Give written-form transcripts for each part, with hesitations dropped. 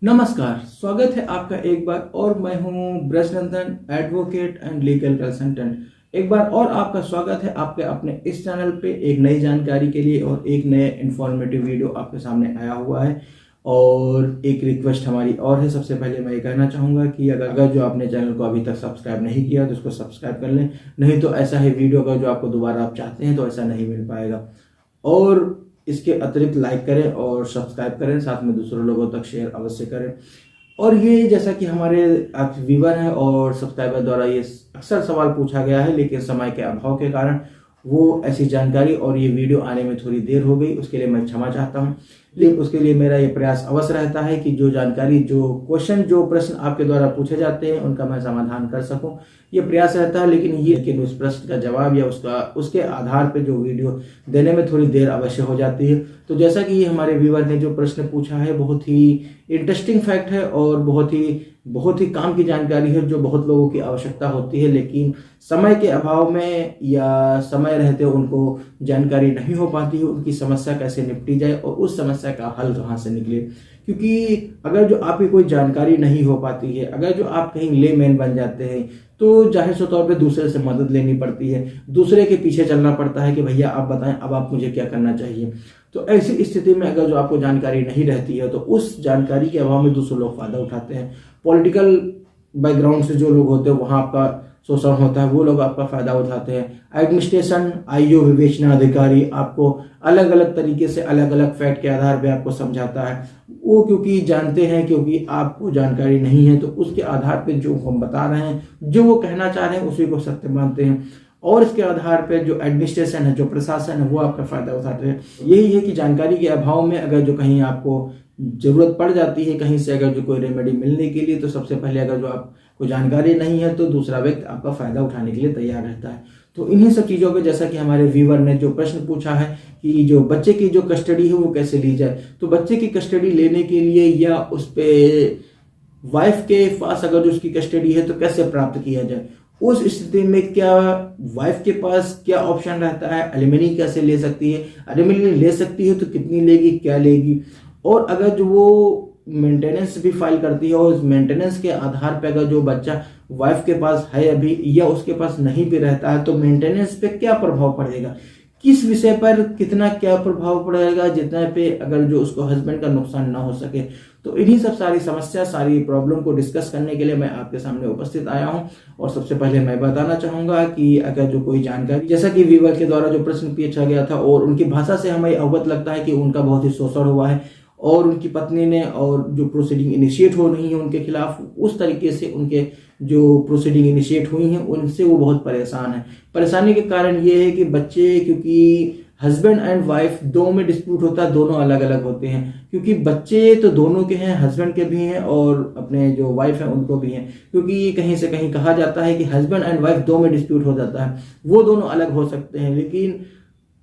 नमस्कार, स्वागत है आपका एक बार और। मैं हूं Brajnandan, advocate and legal consultant. एक बार और आपका स्वागत है आपके अपने इस चैनल पे एक नई जानकारी के लिए और एक नए इन्फॉर्मेटिव वीडियो आपके सामने आया हुआ है। और एक रिक्वेस्ट हमारी और है। सबसे पहले मैं ये कहना चाहूँगा कि अगर जो आपने चैनल को अभी तक सब्सक्राइब नहीं किया तो उसको सब्सक्राइब कर लें, नहीं तो ऐसा है वीडियो का जो आपको दोबारा आप चाहते हैं तो ऐसा नहीं मिल पाएगा। और इसके अतिरिक्त लाइक करें और सब्सक्राइब करें, साथ में दूसरे लोगों तक शेयर अवश्य करें। और ये जैसा कि हमारे व्यूवर हैं और सब्सक्राइबर द्वारा ये अक्सर सवाल पूछा गया है, लेकिन समय के अभाव के कारण वो ऐसी जानकारी और ये वीडियो आने में थोड़ी देर हो गई, उसके लिए मैं क्षमा चाहता हूँ। लेकिन उसके लिए मेरा ये प्रयास अवश्य रहता है कि जो जानकारी, जो प्रश्न आपके द्वारा पूछे जाते हैं उनका मैं समाधान कर सकूं। ये प्रयास रहता है। लेकिन उस प्रश्न का जवाब या उसके आधार पर जो वीडियो देने में थोड़ी देर अवश्य हो जाती है। तो जैसा कि ये हमारे व्यूवर ने जो प्रश्न पूछा है, बहुत ही इंटरेस्टिंग फैक्ट है और बहुत ही काम की जानकारी है, जो बहुत लोगों की आवश्यकता होती है, लेकिन समय के अभाव में या समय रहते उनको जानकारी नहीं हो पाती है। उनकी समस्या कैसे निपटी जाए और उस समस्या का हल कहाँ से निकले। क्योंकि अगर जो आपकी कोई जानकारी नहीं हो पाती है, अगर जो आप कहीं लेमैन बन जाते हैं, तो जाहिर से तौर पे दूसरे से मदद लेनी पड़ती है, दूसरे के पीछे चलना पड़ता है कि भैया आप बताएं अब आप मुझे क्या करना चाहिए। तो ऐसी स्थिति में अगर जो आपको जानकारी नहीं रहती है तो उस जानकारी के अभाव में दूसरे लोग फायदा उठाते हैं। पॉलिटिकल बैकग्राउंड से जो लोग होते हैं वहाँ आपका शोषण होता है, वो लोग आपका फायदा उठाते हैं। एडमिनिस्ट्रेशन, आईओ, विवेचना अधिकारी आपको अलग अलग तरीके से अलग अलग फैक्ट के आधार पे आपको समझाता है। वो क्योंकि जानते हैं, क्योंकि आपको जानकारी नहीं है, तो उसके आधार पे जो हम बता रहे हैं, जो वो कहना चाह रहे हैं, उसी को सत्य मानते हैं। और इसके आधार पर जो एडमिनिस्ट्रेशन है, जो प्रशासन है, वो आपका फायदा उठाते हैं। यही है कि जानकारी के अभाव में अगर जो कहीं आपको जरूरत पड़ जाती है कहीं से अगर जो कोई रेमेडी मिलने के लिए, तो सबसे पहले अगर जो आपको जानकारी नहीं है तो दूसरा व्यक्ति आपका फायदा उठाने के लिए तैयार रहता है। तो इन्हीं सब चीज़ों पे, जैसा कि हमारे व्यूवर ने जो प्रश्न पूछा है कि जो बच्चे की जो कस्टडी है वो कैसे ली जाए, तो बच्चे की कस्टडी लेने के लिए या उस पे वाइफ के पास अगर जो उसकी कस्टडी है तो कैसे प्राप्त किया जाए, उस स्थिति में क्या वाइफ के पास क्या ऑप्शन रहता है, एलिमनी कैसे ले सकती है, एलिमनी ले सकती है तो कितनी लेगी, क्या लेगी। और अगर जो वो मेंटेनेंस भी फाइल करती है और उस मेंटेनेंस के आधार पर अगर जो बच्चा वाइफ के पास है अभी या उसके पास नहीं भी रहता है, तो मेंटेनेंस पे क्या प्रभाव पड़ेगा, किस विषय पर कितना क्या प्रभाव पड़ेगा, जितना पे अगर जो उसको हस्बैंड का नुकसान ना हो सके। तो इन्हीं सब सारी समस्या, सारी प्रॉब्लम को डिस्कस करने के लिए मैं आपके सामने उपस्थित आया हूं। और सबसे पहले मैं बताना चाहूंगा कि अगर जो कोई जानकारी, जैसा कि व्यूवर के द्वारा जो प्रश्न पूछा गया था और उनकी भाषा से हमें अवगत लगता है कि उनका बहुत ही शोषण हुआ है और उनकी पत्नी ने, और जो प्रोसीडिंग इनिशिएट हो रही है उनके खिलाफ, उस तरीके से उनके जो प्रोसीडिंग इनिशिएट हुई हैं उनसे वो बहुत परेशान है। परेशानी के कारण ये है कि बच्चे, क्योंकि हस्बैंड एंड वाइफ दो में डिस्प्यूट होता है, दोनों अलग अलग होते हैं। क्योंकि बच्चे तो दोनों के हैं, हस्बैंड के भी हैं और अपने जो वाइफ है उनको भी हैं। क्योंकि कहीं से कहीं कहा जाता है कि हस्बैंड एंड वाइफ दो में डिस्प्यूट हो जाता है, वो दोनों अलग हो सकते हैं, लेकिन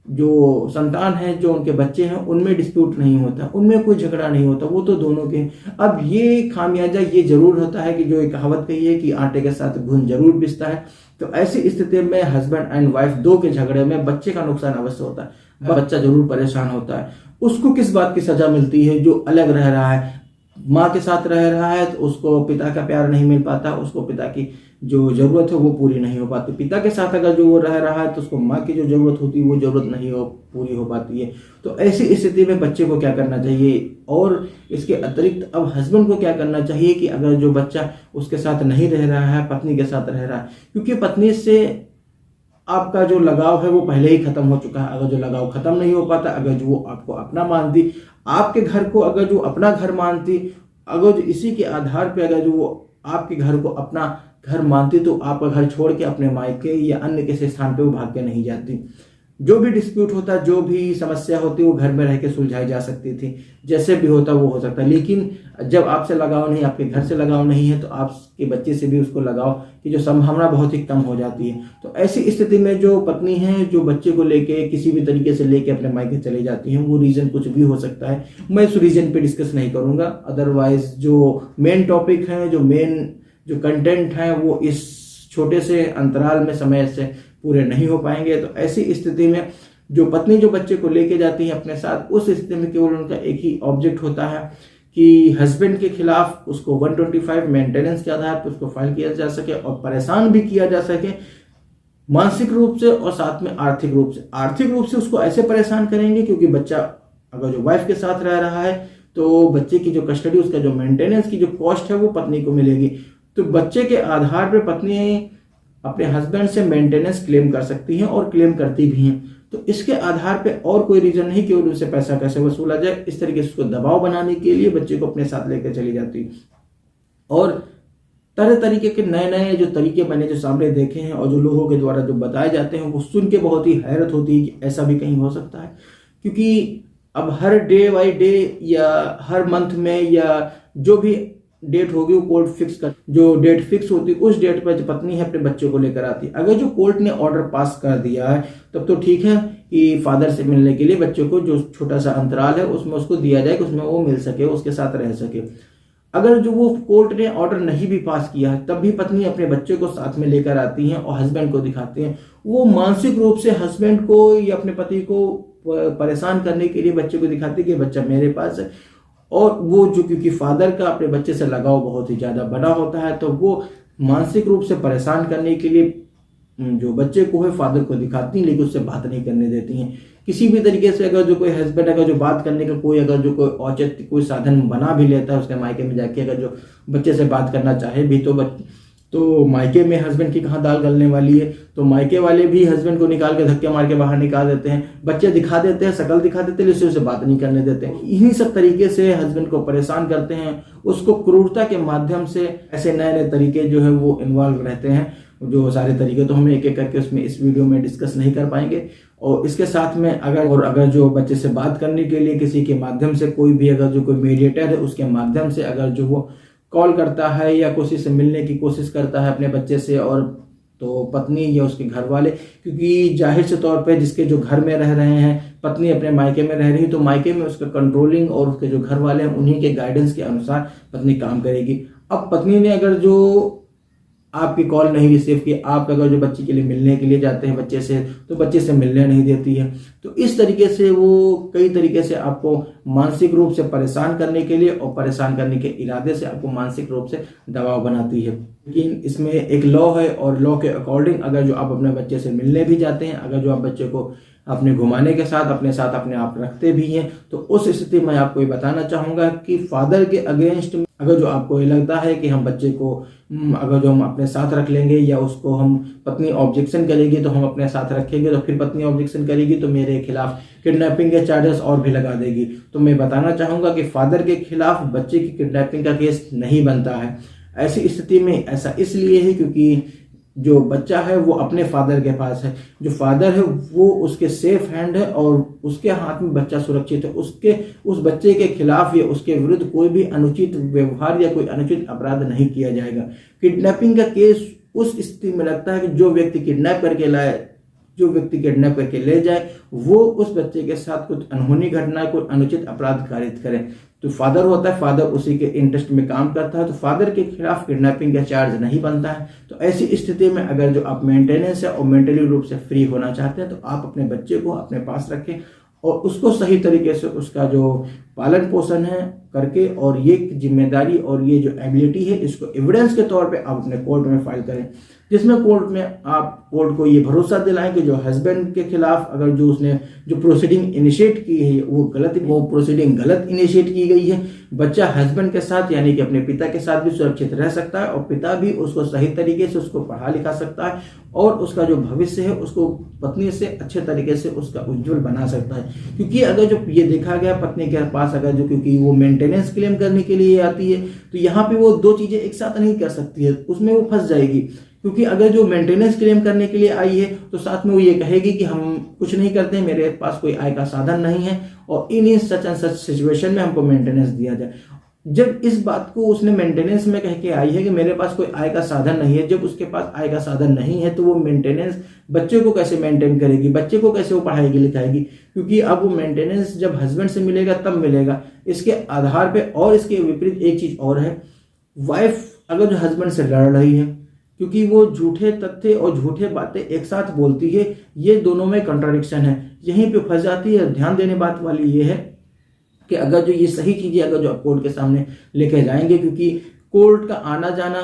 जो संतान है, जो उनके बच्चे हैं, उनमें डिस्प्यूट नहीं होता, उनमें कोई झगड़ा नहीं होता, वो तो दोनों के। अब ये खामियाजा ये जरूर होता है कि जो एक कहावत कही है कि आटे के साथ घुन जरूर पिसता है। तो ऐसी स्थिति में हस्बैंड एंड वाइफ दो के झगड़े में बच्चे का नुकसान अवश्य होता है, बच्चा जरूर परेशान होता है। उसको किस बात की सजा मिलती है, जो अलग रह रहा है, माँ के साथ रह रहा है तो उसको पिता का प्यार नहीं मिल पाता, उसको पिता की जो जरूरत है वो पूरी नहीं हो पाती। पिता के साथ अगर जो वो रह रहा है तो उसको माँ की जो जरूरत होती है वो जरूरत नहीं पूरी हो पाती है। तो ऐसी स्थिति में बच्चे को क्या करना चाहिए, और इसके अतिरिक्त अब हस्बैंड को क्या करना चाहिए कि अगर जो बच्चा उसके साथ नहीं रह रहा है, पत्नी के साथ रह रहा है, क्योंकि पत्नी से आपका जो लगाव है वो पहले ही खत्म हो चुका है। अगर जो लगाव खत्म नहीं हो पाता, अगर जो वो आपको अपना मानती, आपके घर को अगर जो अपना घर मानती, अगर जो इसी के आधार पे अगर जो वो आपके घर को अपना घर मानती, तो आपका घर छोड़ के अपने मायके या अन्य किसी स्थान पे वो भाग के नहीं जाती। जो भी डिस्प्यूट होता, जो भी समस्या होती, वो घर में रह के सुलझाई जा सकती थी, जैसे भी होता वो हो सकता। लेकिन जब आपसे लगाव नहीं, आपके घर से लगाव नहीं है, तो आपके बच्चे से भी उसको लगाव की जो संभावना बहुत ही कम हो जाती है। तो ऐसी स्थिति में जो पत्नी है, जो बच्चे को लेके किसी भी तरीके से लेके अपने मायके चले जाती हैं, वो रीजन कुछ भी हो सकता है। मैं उस रीजन पे डिस्कस नहीं करूंगा, अदरवाइज जो मेन टॉपिक है, जो कंटेंट है, वो इस छोटे से अंतराल में समय से पूरे नहीं हो पाएंगे। तो ऐसी स्थिति में जो पत्नी जो बच्चे को लेके जाती है अपने साथ, उस स्थिति में केवल उनका एक ही ऑब्जेक्ट होता है कि हस्बैंड के खिलाफ उसको 125 मेंटेनेंस के आधार पर उसको फाइल किया जा सके और परेशान भी किया जा सके मानसिक रूप से और साथ में आर्थिक रूप से। आर्थिक रूप से उसको ऐसे परेशान करेंगे क्योंकि बच्चा अगर जो वाइफ के साथ रह रहा है तो बच्चे की जो कस्टडी, उसका जो मेंटेनेंस की जो कॉस्ट है वो पत्नी को मिलेगी। तो बच्चे के आधार पर पत्नी अपने हस्बैंड से मेंटेनेंस क्लेम कर सकती हैं और क्लेम करती भी हैं। तो इसके आधार पे और कोई रीजन नहीं कि उनसे पैसा कैसे वसूला जाए, इस तरीके से उसको दबाव बनाने के लिए बच्चे को अपने साथ लेकर चली जाती। और तरह तरीके के नए नए जो तरीके मैंने जो सामने देखे हैं और जो लोगों के द्वारा जो बताए जाते हैं वो सुन के बहुत ही हैरत होती है कि ऐसा भी कहीं हो सकता है। क्योंकि अब हर डे बाई डे या हर मंथ में या जो भी डेट होगी वो कोर्ट फिक्स कर, जो डेट फिक्स होती है उस डेट पर जो पत्नी है अपने बच्चे को लेकर आती है। अगर जो कोर्ट ने ऑर्डर पास कर दिया है तब तो ठीक है कि फादर से मिलने के लिए बच्चे को जो छोटा सा अंतराल है उसमें उसको दिया जाए कि उसमें वो मिल सके, उसके साथ रह सके। अगर जो वो कोर्ट ने ऑर्डर नहीं भी पास किया है तब भी पत्नी अपने बच्चे को साथ में लेकर आती हैं और हस्बैंड को दिखाते हैं। वो मानसिक रूप से हस्बैंड को या अपने पति को परेशान करने के लिए बच्चे को दिखाती है कि बच्चा मेरे पास है। और वो जो क्योंकि फादर का अपने बच्चे से लगाव बहुत ही ज्यादा बड़ा होता है तो वो मानसिक रूप से परेशान करने के लिए जो बच्चे को है फादर को दिखाती हैं, लेकिन उससे बात नहीं करने देती हैं। किसी भी तरीके से अगर जो कोई हस्बैंड अगर जो बात करने का कोई अगर जो कोई औचित्य कोई साधन बना भी लेता है उसके मायके में जाके अगर जो बच्चे से बात करना चाहे भी तो मायके में हस्बैंड की कहाँ दाल गलने वाली है, तो मायके वाले भी हस्बैंड को निकाल के धक्के मार के बाहर निकाल देते हैं। बच्चे दिखा देते हैं, शकल दिखा देते हैं, लेकिन उससे बात नहीं करने देते हैं। इन्हीं सब तरीके से हस्बैंड को परेशान करते हैं, उसको क्रूरता के माध्यम से ऐसे नए नए तरीके जो है वो इन्वॉल्व रहते हैं। जो सारे तरीके तो हम एक एक करके उसमें इस वीडियो में डिस्कस नहीं कर पाएंगे। और इसके साथ में अगर जो बच्चे से बात करने के लिए किसी के माध्यम से कोई भी अगर जो कोई मीडिएटर है उसके माध्यम से अगर जो वो कॉल करता है या किसी से मिलने की कोशिश करता है अपने बच्चे से, और तो पत्नी या उसके घर वाले, क्योंकि जाहिर से तौर पे जिसके जो घर में रह रहे हैं पत्नी अपने मायके में रह रही तो मायके में उसका कंट्रोलिंग और उसके जो घर वाले हैं उन्हीं के गाइडेंस के अनुसार पत्नी काम करेगी। अब पत्नी ने अगर जो आपकी कॉल नहीं रिसीव की, आप अगर जो बच्चे के लिए मिलने के लिए जाते हैं बच्चे से तो बच्चे से मिलने नहीं देती है। तो इस तरीके से वो कई तरीके से आपको मानसिक रूप से परेशान करने के लिए और परेशान करने के इरादे से आपको मानसिक रूप से दबाव बनाती है। लेकिन इसमें एक लॉ है और लॉ के अकॉर्डिंग अगर जो आप अपने बच्चे से मिलने भी जाते हैं, अगर जो आप बच्चे को अपने घुमाने के साथ अपने आप रखते भी हैं, तो उस स्थिति में आपको ये बताना चाहूंगा कि फादर के अगेंस्ट अगर जो आपको ये लगता है कि हम बच्चे को अगर जो हम अपने साथ रख लेंगे या उसको हम पत्नी ऑब्जेक्शन करेगी तो हम अपने साथ रखेंगे, तो फिर पत्नी ऑब्जेक्शन करेगी तो मेरे खिलाफ किडनैपिंग के चार्जेस और भी लगा देगी। तो मैं बताना चाहूंगा कि फादर के खिलाफ बच्चे की किडनैपिंग का केस नहीं बनता है। ऐसी स्थिति में ऐसा इसलिए है क्योंकि जो बच्चा है वो अपने फादर के पास है, जो फादर है वो उसके सेफ हैंड है और उसके हाथ में बच्चा सुरक्षित है। उस बच्चे के खिलाफ या उसके विरुद्ध कोई भी अनुचित व्यवहार या कोई अनुचित अपराध नहीं किया जाएगा। किडनैपिंग का केस उस स्थिति में लगता है कि जो व्यक्ति किडनैप करके ले जाए वो उस बच्चे के साथ कुछ अनहोनी घटना, कोई अनुचित अपराध कारित करे। तो फादर होता है, फादर उसी के इंटरेस्ट में काम करता है, तो फादर के खिलाफ किडनैपिंग का चार्ज नहीं बनता है। तो ऐसी स्थिति में अगर जो आप मेंटेनेंस है और मेंटली रूप से फ्री होना चाहते हैं तो आप अपने बच्चे को अपने पास रखें और उसको सही तरीके से उसका जो पालन पोषण है करके, और ये जिम्मेदारी और ये जो एबिलिटी है इसको एविडेंस के तौर पे आप अपने कोर्ट में फाइल करें, जिसमें कोर्ट में आप कोर्ट को ये भरोसा दिलाएं कि जो हस्बैंड के खिलाफ अगर जो उसने जो प्रोसीडिंग इनिशिएट की है वो प्रोसीडिंग गलत इनिशिएट की गई है। बच्चा हस्बैंड के साथ यानी कि अपने पिता के साथ भी सुरक्षित रह सकता है और पिता भी उसको सही तरीके से उसको पढ़ा लिखा सकता है और उसका जो भविष्य है उसको पत्नी से अच्छे तरीके से उसका उज्जवल बना सकता है। क्योंकि अगर जो ये देखा गया पत्नी के पास अगर जो क्योंकि वो मेंटेनेंस क्लेम करने के लिए आती है तो यहाँ पे वो दो चीजें एक साथ नहीं कर सकती है, उसमें वो फंस जाएगी। क्योंकि अगर जो मेंटेनेंस क्लेम करने के लिए आई है तो साथ में वो ये कहेगी कि हम कुछ नहीं करते, मेरे पास कोई आय का साधन नहीं है और इन सच एंड सच सिचुएशन में हमको मेंटेनेंस दिया जाए। जब इस बात को उसने मेंटेनेंस में कह के आई है कि मेरे पास कोई आय का साधन नहीं है, जब उसके पास आय का साधन नहीं है तो वो मेंटेनेंस बच्चे को कैसे मेंटेन करेगी, बच्चे को कैसे वो पढ़ाएगी लिखाएगी? क्योंकि अब वो मेंटेनेंस जब हस्बैंड से मिलेगा तब मिलेगा। इसके आधार पे और इसके विपरीत एक चीज और है, वाइफ अगर जो हस्बैंड से लड़ रही है क्योंकि वो झूठे तथ्य और झूठे बातें एक साथ बोलती है, ये दोनों में कंट्राडिक्शन है, यहीं पे फंस जाती है। ध्यान देने बात वाली ये है कि अगर जो ये सही चीज़ें अगर जो आप कोर्ट के सामने लेके जाएंगे, क्योंकि कोर्ट का आना जाना,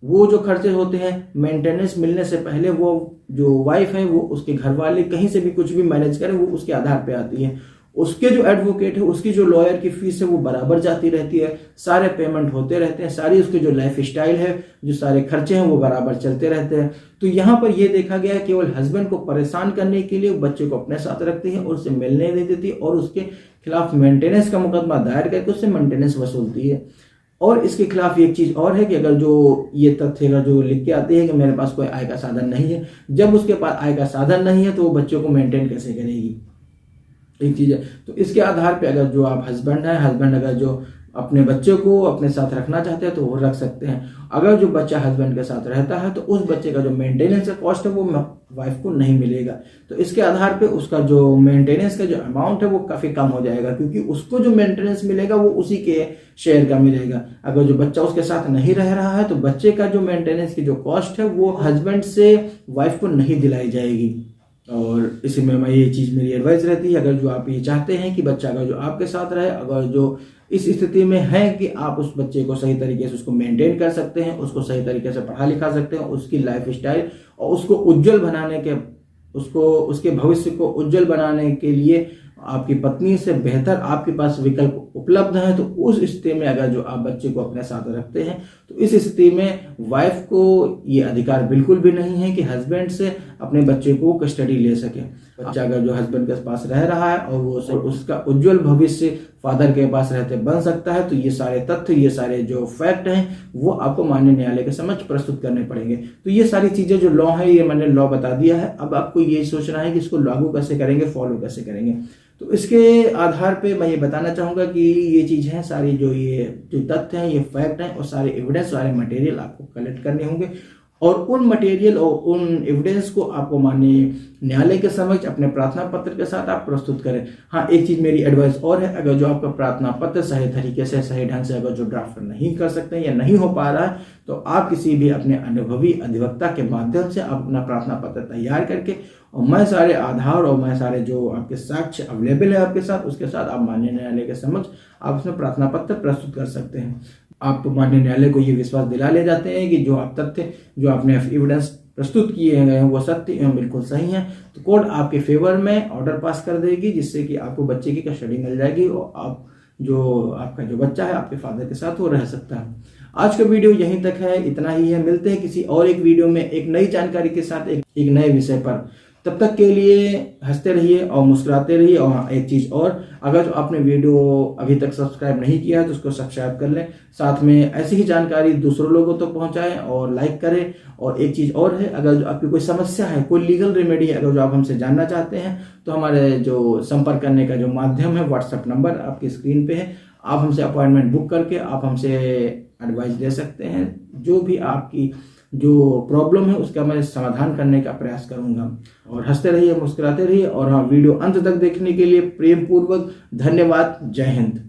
वो जो खर्चे होते हैं, मेंटेनेंस मिलने से पहले वो जो वाइफ है वो उसके घर वाले कहीं से भी कुछ भी मैनेज करें वो उसके आधार पे आती है। उसके जो एडवोकेट है, उसकी जो लॉयर की फीस है वो बराबर जाती रहती है, सारे पेमेंट होते रहते हैं, सारी उसकी जो लाइफ स्टाइल है, जो सारे खर्चे हैं वो बराबर चलते रहते हैं। तो यहाँ पर ये देखा गया है केवल हस्बैंड को परेशान करने के लिए बच्चे को अपने साथ रखती है और उसे मिलने नहीं देती और उसके खिलाफ मेंटेनेंस का मुकदमा दायर करके उससे मेंटेनेंस वसूलती है। और इसके खिलाफ एक चीज और है कि अगर जो ये तथ्य अगर जो लिख के आती है कि मेरे पास कोई आय का साधन नहीं है, जब उसके पास आय का साधन नहीं है तो वो बच्चों को मेंटेन कैसे करेगी, एक चीज है। तो इसके आधार पे अगर जो आप हस्बैंड है, हस्बैंड अगर जो अपने बच्चे को अपने साथ रखना चाहते हैं तो वो रख सकते हैं। अगर जो बच्चा हस्बैंड के साथ रहता है तो उस बच्चे का जो मेंटेनेंस का कॉस्ट है वो वाइफ को नहीं मिलेगा। तो इसके आधार पे उसका जो मेंटेनेंस का जो अमाउंट है वो काफी कम हो जाएगा, क्योंकि उसको जो मेंटेनेंस मिलेगा वो उसी के शेयर का मिलेगा। अगर जो बच्चा उसके साथ नहीं रह रहा है तो बच्चे का जो मेंटेनेंस की जो कॉस्ट है वो हस्बैंड से वाइफ को नहीं दिलाई जाएगी। और इसी में मैं ये चीज मेरी एडवाइस रहती है, अगर जो आप ये चाहते हैं कि बच्चा अगर जो आपके साथ रहे, अगर जो इस स्थिति में है कि आप उस बच्चे को सही तरीके से उसको मेंटेन कर सकते हैं, उसको सही तरीके से पढ़ा लिखा सकते हैं, उसकी लाइफ स्टाइल और उसको उज्जवल बनाने के, उसको उसके भविष्य को उज्जवल बनाने के लिए आपकी पत्नी से बेहतर आपके पास विकल्प उपलब्ध है, तो उस स्थिति में अगर जो आप बच्चे को अपने साथ रखते हैं तो इस स्थिति में वाइफ को ये अधिकार बिल्कुल भी नहीं है कि हस्बैंड से अपने बच्चे को कस्टडी ले सके। बच्चा अगर जो हस्बैंड के पास रह रहा है और वो उसका उज्जवल भविष्य फादर के पास रहते बन सकता है, तो ये सारे तथ्य, ये सारे जो फैक्ट हैं वो आपको माननीय न्यायालय के समक्ष प्रस्तुत करने पड़ेंगे। तो ये सारी चीजें जो लॉ है ये मैंने लॉ बता दिया है, अब आपको ये सोचना है कि इसको लागू कैसे करेंगे, फॉलो कैसे करेंगे। तो इसके आधार पे मैं ये बताना चाहूंगा कि ये चीज है सारी, ये जो तथ्य हैं, ये फैक्ट हैं और सारे एविडेंस, सारे मटेरियल आपको कलेक्ट करने होंगे और उन मटेरियल और उन एविडेंस को आपको माननीय न्यायालय के समक्ष अपने प्रार्थना पत्र के साथ आप प्रस्तुत करें। हाँ, एक चीज मेरी एडवाइस और है, अगर जो आपका प्रार्थना पत्र सही तरीके से, सही ढंग से अगर जो ड्राफ्ट नहीं कर सकते या नहीं हो पा रहा है तो आप किसी भी अपने अनुभवी अधिवक्ता के माध्यम से आप अपना प्रार्थना पत्र तैयार करके और मैं सारे आधार और मैं सारे जो आपके साक्ष्य अवेलेबल है आपके साथ, उसके साथ आप माननीय न्यायालय के समक्ष आप उसमें प्रार्थना पत्र प्रस्तुत कर सकते हैं। आप माननीय न्यायालय को ये विश्वास दिला ले जाते हैं कि जो आप तथ्य, जो आपने एविडेंस प्रस्तुत किए गए हैं वो सत्य एवं बिल्कुल सही हैं, तो कोर्ट आपके फेवर में ऑर्डर पास कर देगी, जिससे कि आपको बच्चे की कस्टडी मिल जाएगी और आप जो आपका जो बच्चा है आपके फादर के साथ वो रह सकता है। आज का वीडियो यहीं तक है, इतना ही है। मिलते हैं किसी और एक वीडियो में एक नई जानकारी के साथ, एक नए विषय पर। तब तक के लिए हंसते रहिए और मुस्कुराते रहिए। और हाँ, एक चीज और, अगर जो आपने वीडियो अभी तक सब्सक्राइब नहीं किया है तो उसको सब्सक्राइब कर लें, साथ में ऐसी ही जानकारी दूसरों लोगों तक पहुंचाएं और लाइक करें। और एक चीज और है, अगर जो आपकी कोई समस्या है, कोई लीगल रेमेडी है, अगर जो आप हमसे जानना चाहते हैं तो हमारे जो संपर्क करने का जो माध्यम है, व्हाट्सएप नंबर आपकी स्क्रीन पे है, आप हमसे अपॉइंटमेंट बुक करके आप हमसे एडवाइस ले सकते हैं। जो भी आपकी जो प्रॉब्लम है उसका मैं समाधान करने का प्रयास करूंगा। और हंसते रहिए, मुस्कुराते रहिए। और हाँ, वीडियो अंत तक देखने के लिए प्रेम पूर्वक धन्यवाद। जय हिंद।